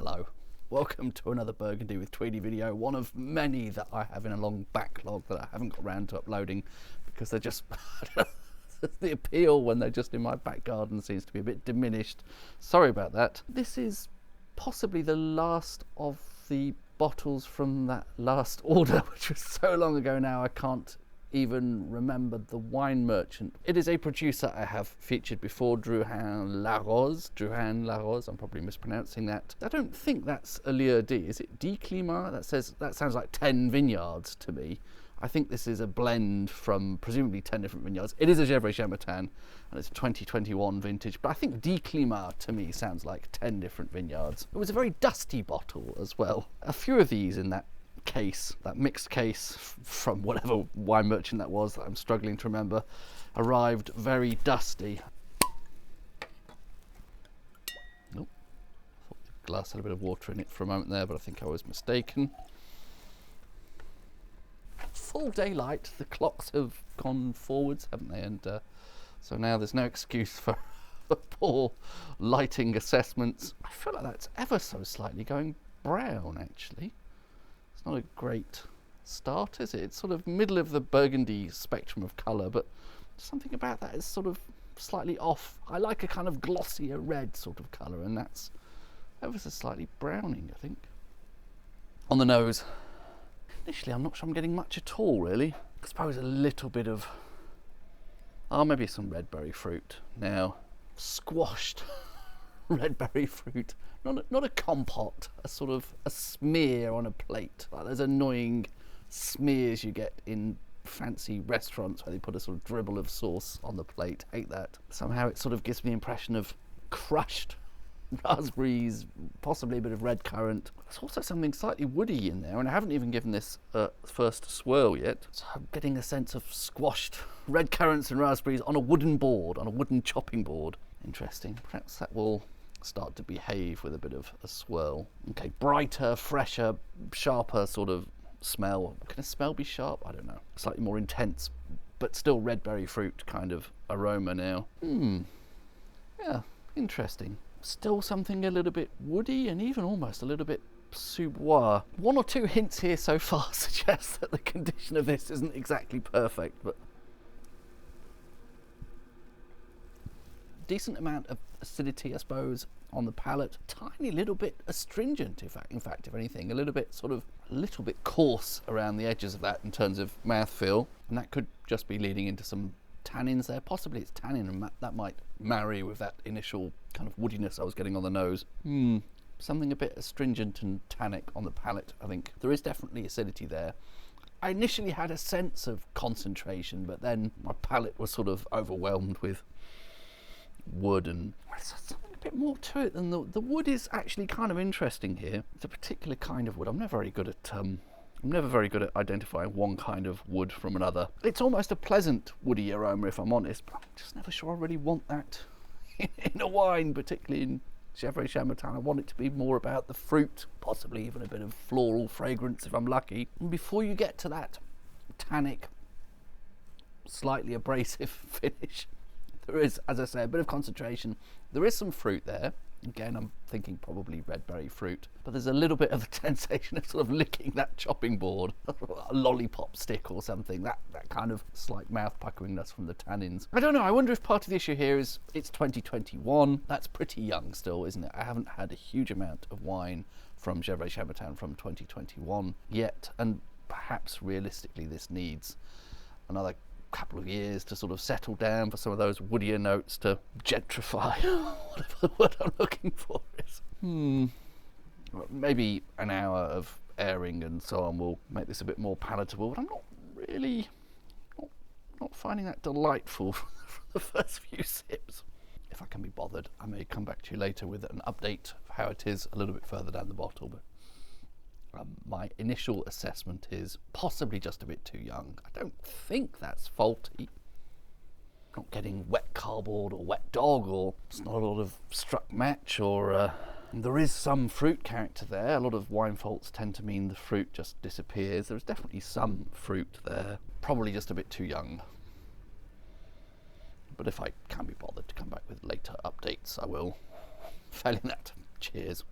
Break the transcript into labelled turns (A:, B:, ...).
A: Hello, welcome to another Burgundy with Tweedy video, one of many that I have in a long backlog that I haven't got around to uploading because they're just the appeal when they're just in my back garden seems to be a bit diminished. Sorry about that. This is possibly the last of the bottles from that last order, which was so long ago now I can't even remember the wine merchant. It is a producer I have featured before, Drouhin Laroze. I'm probably mispronouncing that. I don't think that's a Lieu D. Is it D Climat? That sounds like 10 vineyards to me. I think this is a blend from presumably 10 different vineyards. It is a Gevrey Chambertin and it's a 2021 vintage, but I think D Climat to me sounds like 10 different vineyards. It was a very dusty bottle as well. A few of these in that case, that mixed case from whatever wine merchant that was that I'm struggling to remember, arrived very dusty. Nope. I thought the glass had a bit of water in it for a moment there, but I think I was mistaken. Full daylight, the clocks have gone forwards, haven't they? And so now there's no excuse for poor lighting assessments. I feel like that's ever so slightly going brown actually. Not a great start, is it? It's sort of middle of the burgundy spectrum of colour, but something about that is sort of slightly off. I like a kind of glossier red sort of colour, and that's ever so slightly browning, I think. On the nose, initially I'm not sure I'm getting much at all, really. I suppose a little bit of, maybe some red berry fruit. Now, squashed red berry fruit. Not a compote, a sort of a smear on a plate. Like those annoying smears you get in fancy restaurants where they put a sort of dribble of sauce on the plate. Hate that. Somehow it sort of gives me the impression of crushed raspberries, possibly a bit of red currant. There's also something slightly woody in there, and I haven't even given this first swirl yet. So I'm getting a sense of squashed red currants and raspberries on a wooden board, on a wooden chopping board. Interesting. Perhaps that will start to behave with a bit of a swirl. Okay, brighter, fresher, sharper sort of smell. Can a smell be sharp? I don't know. Slightly more intense, but still red berry fruit kind of aroma now. Yeah, interesting. Still something a little bit woody and even almost a little bit sous-bois. One or two hints here so far suggest that the condition of this isn't exactly perfect, but decent amount of acidity, I suppose, on the palate. Tiny little bit astringent, in fact, if anything, a little bit coarse around the edges of that in terms of mouthfeel, and that could just be leading into some tannins there. Possibly it's tannin, and that might marry with that initial kind of woodiness I was getting on the nose. Something a bit astringent and tannic on the palate. I think there is definitely acidity there. I initially had a sense of concentration, but then my palate was sort of overwhelmed with wood, and there's something a bit more to it than the wood is actually kind of interesting here. It's a particular kind of wood. I'm never very good at identifying one kind of wood from another. It's almost a pleasant woody aroma if I'm honest, but I'm just never sure I really want that in a wine, particularly in Gevrey Chambertin. I want it to be more about the fruit, possibly even a bit of floral fragrance if I'm lucky. And before you get to that tannic, slightly abrasive finish, there is, as I say, a bit of concentration. There is some fruit there. Again, I'm thinking probably red berry fruit, but there's a little bit of the sensation of sort of licking that chopping board, a lollipop stick or something, that kind of slight mouth puckeringness from the tannins. I don't know, I wonder if part of the issue here is it's 2021. That's pretty young still, isn't it? I haven't had a huge amount of wine from Gevrey Chambertin from 2021 yet, and perhaps realistically this needs another couple of years to sort of settle down for some of those woodier notes to gentrify, whatever the word I'm looking for is. Maybe an hour of airing and so on will make this a bit more palatable, but I'm not really not finding that delightful from the first few sips. If I can be bothered, I may come back to you later with an update of how it is a little bit further down the bottle, but my initial assessment is possibly just a bit too young. I don't think that's faulty. Not getting wet cardboard or wet dog, or it's not a lot of struck match, or there is some fruit character there. A lot of wine faults tend to mean the fruit just disappears. There's definitely some fruit there. Probably just a bit too young. But if I can be bothered to come back with later updates, I will. Failing that, cheers.